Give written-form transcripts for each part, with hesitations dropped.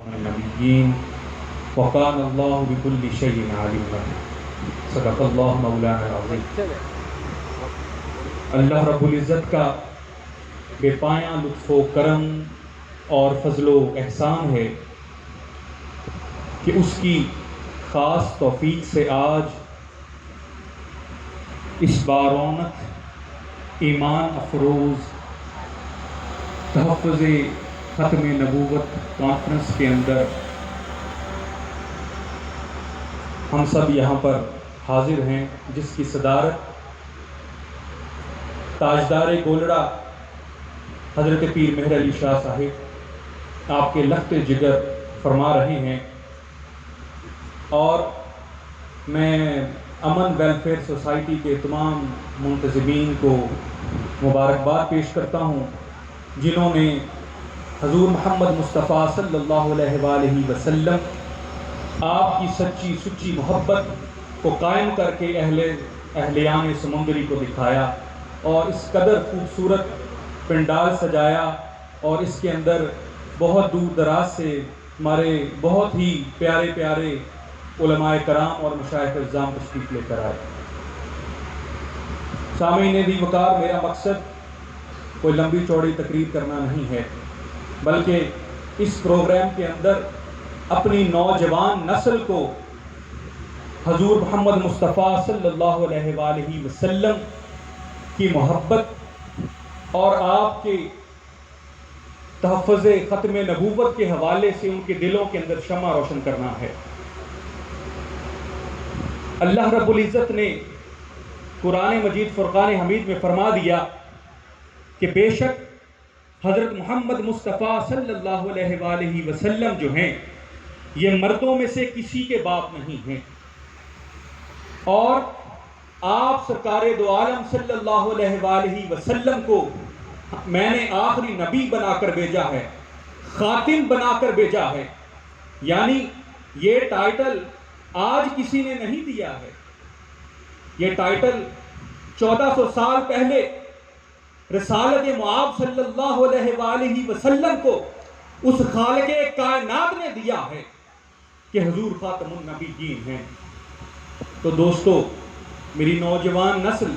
النبیین وکان اللہ بکل شیء علیما۔ صدق اللہ مولانا العظیم۔ اللہ رب العزت کا بے پایاں لطف و کرم اور فضل و احسان ہے کہ اس کی خاص توفیق سے آج اس بارونق ایمان افروز تحفظ ختم نبوت کانفرنس کے اندر ہم سب یہاں پر حاضر ہیں، جس کی صدارت تاجدار گولڑا حضرت پیر مہر علی شاہ صاحب آپ کے لخت جگر فرما رہے ہیں، اور میں امن ویلفیئر سوسائٹی کے تمام منتظمین کو مبارکباد پیش کرتا ہوں، جنہوں نے حضور محمد مصطفیٰ صلی اللہ علیہ وآلہ وسلم آپ کی سچی سچی محبت کو قائم کر کے اہلیان سمندری کو دکھایا، اور اس قدر خوبصورت پنڈال سجایا، اور اس کے اندر بہت دور دراز سے ہمارے بہت ہی پیارے پیارے علماء کرام اور مشائخ اعظام تشریف لے کر آئے۔ سامعین دی وقار، میرا مقصد کوئی لمبی چوڑی تقریر کرنا نہیں ہے، بلکہ اس پروگرام کے اندر اپنی نوجوان نسل کو حضور محمد مصطفیٰ صلی اللہ علیہ وآلہ وسلم کی محبت اور آپ کے تحفظ ختم نبوت کے حوالے سے ان کے دلوں کے اندر شمع روشن کرنا ہے۔ اللہ رب العزت نے قرآن مجید فرقان حمید میں فرما دیا کہ بے شک حضرت محمد مصطفیٰ صلی اللہ علیہ وآلہ وسلم جو ہیں یہ مردوں میں سے کسی کے باپ نہیں ہیں، اور آپ سرکار دو عالم صلی اللہ علیہ وآلہ وسلم کو میں نے آخری نبی بنا کر بھیجا ہے، خاتم بنا کر بھیجا ہے۔ یعنی یہ ٹائٹل آج کسی نے نہیں دیا ہے، یہ ٹائٹل 1400 سال پہلے رسالت معاب صلی اللہ علیہ وآلہ وسلم کو اس خالق کائنات نے دیا ہے کہ حضور خاتم النبیین ہیں۔ تو دوستو، میری نوجوان نسل،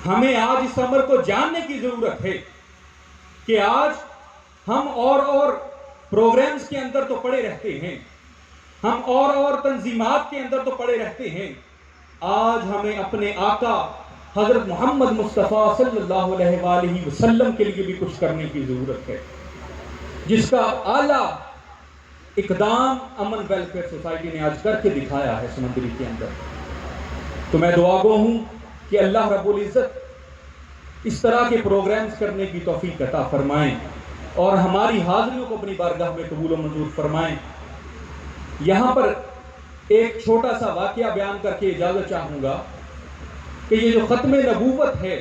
ہمیں آج اس امر کو جاننے کی ضرورت ہے کہ آج ہم اور پروگرامز کے اندر تو پڑے رہتے ہیں، ہم اور تنظیمات کے اندر تو پڑے رہتے ہیں، آج ہمیں اپنے آقا حضرت محمد مصطفیٰ صلی اللہ علیہ وآلہ وسلم کے لیے بھی کچھ کرنے کی ضرورت ہے، جس کا اعلیٰ اقدام امن ویلفیئر سوسائٹی نے آج کر کے دکھایا ہے سمندری کے اندر۔ تو میں دعا گو ہوں کہ اللہ رب العزت اس طرح کے پروگرامز کرنے کی توفیق عطا فرمائیں، اور ہماری حاضریوں کو اپنی بارگاہ میں قبول و منظور فرمائیں۔ یہاں پر ایک چھوٹا سا واقعہ بیان کر کے اجازت چاہوں گا کہ یہ جو ختم نبوت ہے،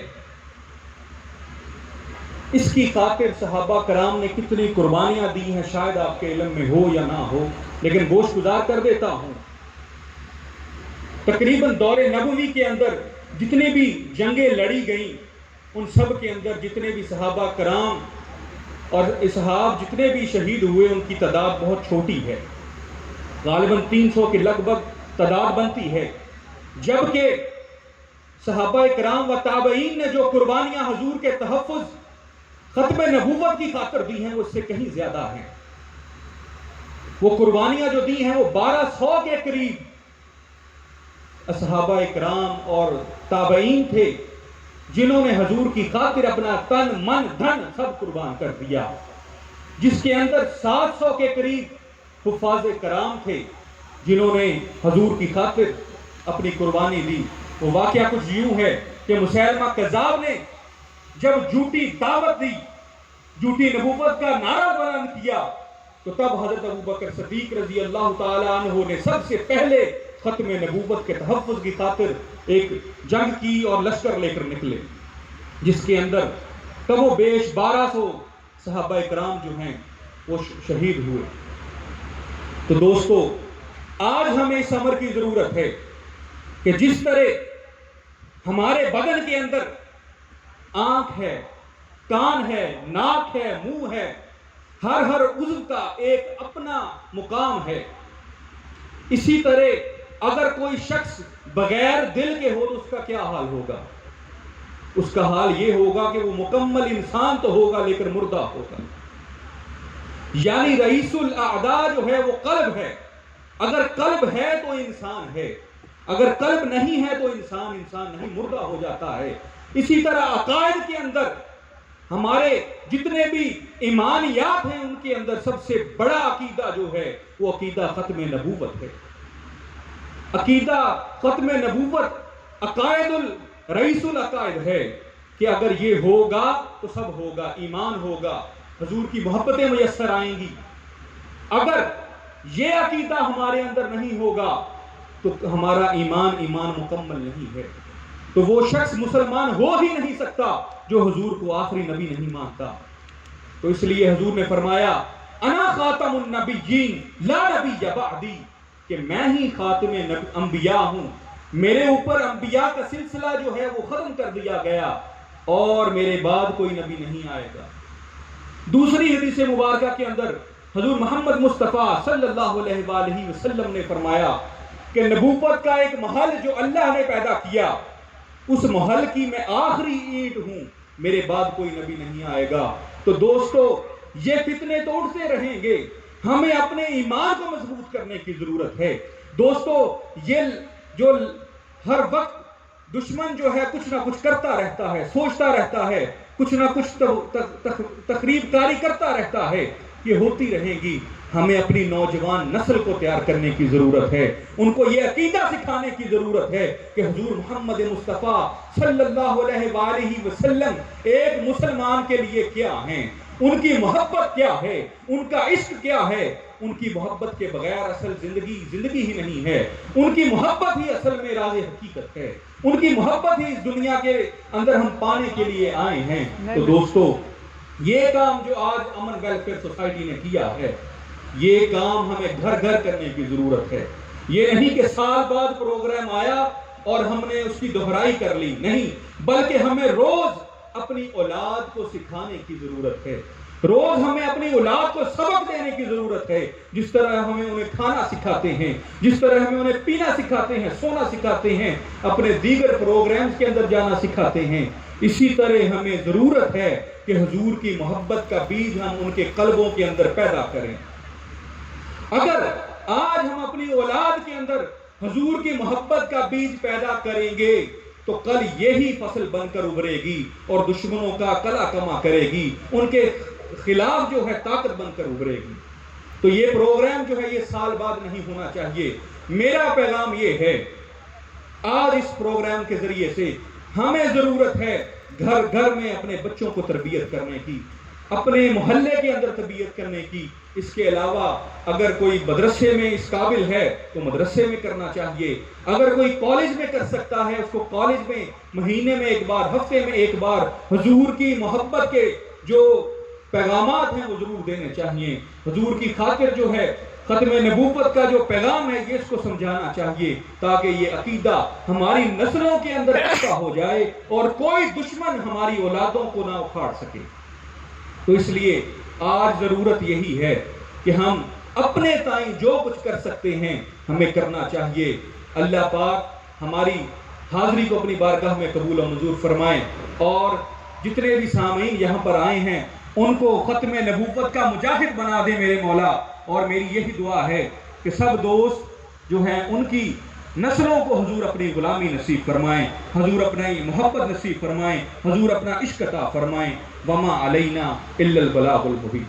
اس کی خاطر صحابہ کرام نے کتنی قربانیاں دی ہیں، شاید آپ کے علم میں ہو یا نہ ہو، لیکن گوش گزار کر دیتا ہوں۔ تقریباً دور نبوی کے اندر جتنی بھی جنگیں لڑی گئیں، ان سب کے اندر جتنے بھی صحابہ کرام اور اصحاب جتنے بھی شہید ہوئے، ان کی تعداد بہت چھوٹی ہے، غالباً 300 کے لگ بھگ تعداد بنتی ہے، جبکہ صحابہ کرام و تابعین نے جو قربانیاں حضور کے تحفظ ختم نبوت کی خاطر دی ہیں، وہ اس سے کہیں زیادہ ہیں۔ وہ قربانیاں جو دی ہیں وہ 1200 کے قریب صحابہ کرام اور تابعین تھے، جنہوں نے حضور کی خاطر اپنا تن من دھن سب قربان کر دیا، جس کے اندر 700 کے قریب حفاظ کرام تھے، جنہوں نے حضور کی خاطر اپنی قربانی دی۔ وہ واقعہ کچھ یوں ہے کہ مسیلمہ کذاب نے جب جھوٹی دعوت دی، جھوٹی نبوت کا نعرہ بلند کیا، تو تب حضرت ابوبکر صدیق رضی اللہ تعالیٰ عنہ نے سب سے پہلے ختم نبوت کے تحفظ کی خاطر ایک جنگ کی اور لشکر لے کر نکلے، جس کے اندر کم و بیش 1200 صحابہ کرام جو ہیں وہ شہید ہوئے۔ تو دوستو، آج ہمیں اس امر کی ضرورت ہے کہ جس طرح ہمارے بدن کے اندر آنکھ ہے، کان ہے، ناک ہے، منہ ہے، ہر عضو کا ایک اپنا مقام ہے۔ اسی طرح اگر کوئی شخص بغیر دل کے ہو تو اس کا کیا حال ہوگا؟ اس کا حال یہ ہوگا کہ وہ مکمل انسان تو ہوگا لیکن مردہ ہوگا۔ یعنی رئیس الاعداء جو ہے وہ قلب ہے۔ اگر قلب ہے تو انسان ہے، اگر قلب نہیں ہے تو انسان نہیں، مردہ ہو جاتا ہے۔ اسی طرح عقائد کے اندر ہمارے جتنے بھی ایمانیات ہیں ان کے اندر سب سے بڑا عقیدہ جو ہے وہ عقیدہ ختم نبوت ہے۔ عقیدہ ختم نبوت عقائد رئیس العقائد ہے کہ اگر یہ ہوگا تو سب ہوگا، ایمان ہوگا، حضور کی محبتیں میسر آئیں گی۔ اگر یہ عقیدہ ہمارے اندر نہیں ہوگا تو ہمارا ایمان مکمل نہیں ہے، تو وہ شخص مسلمان ہو ہی نہیں سکتا جو حضور کو آخری نبی نہیں مانتا۔ تو اس لیے حضور نے فرمایا انا خاتم النبیین لا نبی بعدی، کہ میں ہی خاتم انبیاء ہوں، میرے اوپر انبیاء کا سلسلہ جو ہے وہ ختم کر دیا گیا اور میرے بعد کوئی نبی نہیں آئے گا۔ دوسری حدیث مبارکہ کے اندر حضور محمد مصطفیٰ صلی اللہ علیہ وآلہ وسلم نے فرمایا کہ نبوت کا ایک محل جو اللہ نے پیدا کیا، اس محل کی میں آخری اینٹ ہوں، میرے بعد کوئی نبی نہیں آئے گا۔ تو دوستو یہ فتنے تو اٹھتے رہیں گے، ہمیں اپنے ایمان کو مضبوط کرنے کی ضرورت ہے۔ دوستو یہ جو ہر وقت دشمن جو ہے کچھ نہ کچھ کرتا رہتا ہے، سوچتا رہتا ہے، کچھ نہ کچھ تخریب کاری کرتا رہتا ہے، یہ ہوتی رہے گی۔ ہمیں اپنی نوجوان نسل کو تیار کرنے کی ضرورت ہے، ان کو یہ عقیدہ سکھانے کی ضرورت ہے کہ حضور محمد مصطفیٰ صلی اللہ علیہ وآلہ وسلم ایک مسلمان کے لیے کیا ہیں، ان کی محبت کیا ہے، ان کا عشق کیا ہے۔ ان کی محبت کے بغیر اصل زندگی ہی نہیں ہے، ان کی محبت ہی اصل میں راز حقیقت ہے، ان کی محبت ہی اس دنیا کے اندر ہم پانے کے لیے آئے ہیں۔ تو دوستو یہ کام جو آج امن ویلفیئر سوسائٹی نے کیا ہے، یہ کام ہمیں گھر گھر کرنے کی ضرورت ہے۔ یہ نہیں کہ سال بعد پروگرام آیا اور ہم نے اس کی دہرائی کر لی، نہیں، بلکہ ہمیں روز اپنی اولاد کو سکھانے کی ضرورت ہے، روز ہمیں اپنی اولاد کو سبق دینے کی ضرورت ہے۔ جس طرح ہمیں انہیں کھانا سکھاتے ہیں، جس طرح ہمیں انہیں پینا سکھاتے ہیں، سونا سکھاتے ہیں، اپنے دیگر پروگرامز کے اندر جانا سکھاتے ہیں، اسی طرح ہمیں ضرورت ہے کہ حضور کی محبت کا بیج ہم ان کے قلبوں کے اندر پیدا کریں۔ اگر آج ہم اپنی اولاد کے اندر حضور کی محبت کا بیج پیدا کریں گے تو کل یہی فصل بن کر ابھرے گی اور دشمنوں کا قلع کما کرے گی، ان کے خلاف جو ہے طاقت بن کر ابھرے گی۔ تو یہ پروگرام جو ہے یہ سال بعد نہیں ہونا چاہیے۔ میرا پیغام یہ ہے، آج اس پروگرام کے ذریعے سے ہمیں ضرورت ہے گھر گھر میں اپنے بچوں کو تربیت کرنے کی، اپنے محلے کے اندر تربیت کرنے کی۔ اس کے علاوہ اگر کوئی مدرسے میں اس قابل ہے تو مدرسے میں کرنا چاہیے، اگر کوئی کالج میں کر سکتا ہے اس کو کالج میں مہینے میں ایک بار، ہفتے میں ایک بار حضور کی محبت کے جو پیغامات ہیں وہ ضرور دینے چاہیے۔ حضور کی خاطر جو ہے ختم نبوت کا جو پیغام ہے یہ اس کو سمجھانا چاہیے تاکہ یہ عقیدہ ہماری نسلوں کے اندر پختہ ہو جائے اور کوئی دشمن ہماری اولادوں کو نہ اکھاڑ سکے۔ تو اس لیے آج ضرورت یہی ہے کہ ہم اپنے تائیں جو کچھ کر سکتے ہیں ہمیں کرنا چاہیے۔ اللہ پاک ہماری حاضری کو اپنی بارگاہ میں قبول و منظور فرمائیں، اور جتنے بھی سامعین یہاں پر آئے ہیں ان کو ختم نبوت کا مجاہد بنا دے میرے مولا۔ اور میری یہی دعا ہے کہ سب دوست جو ہیں ان کی نسلوں کو حضور اپنی غلامی نصیب فرمائیں، حضور اپنی محبت نصیب فرمائیں، حضور اپنا عشق عطا فرمائیں۔ وما علینا الا البلاغ المبین۔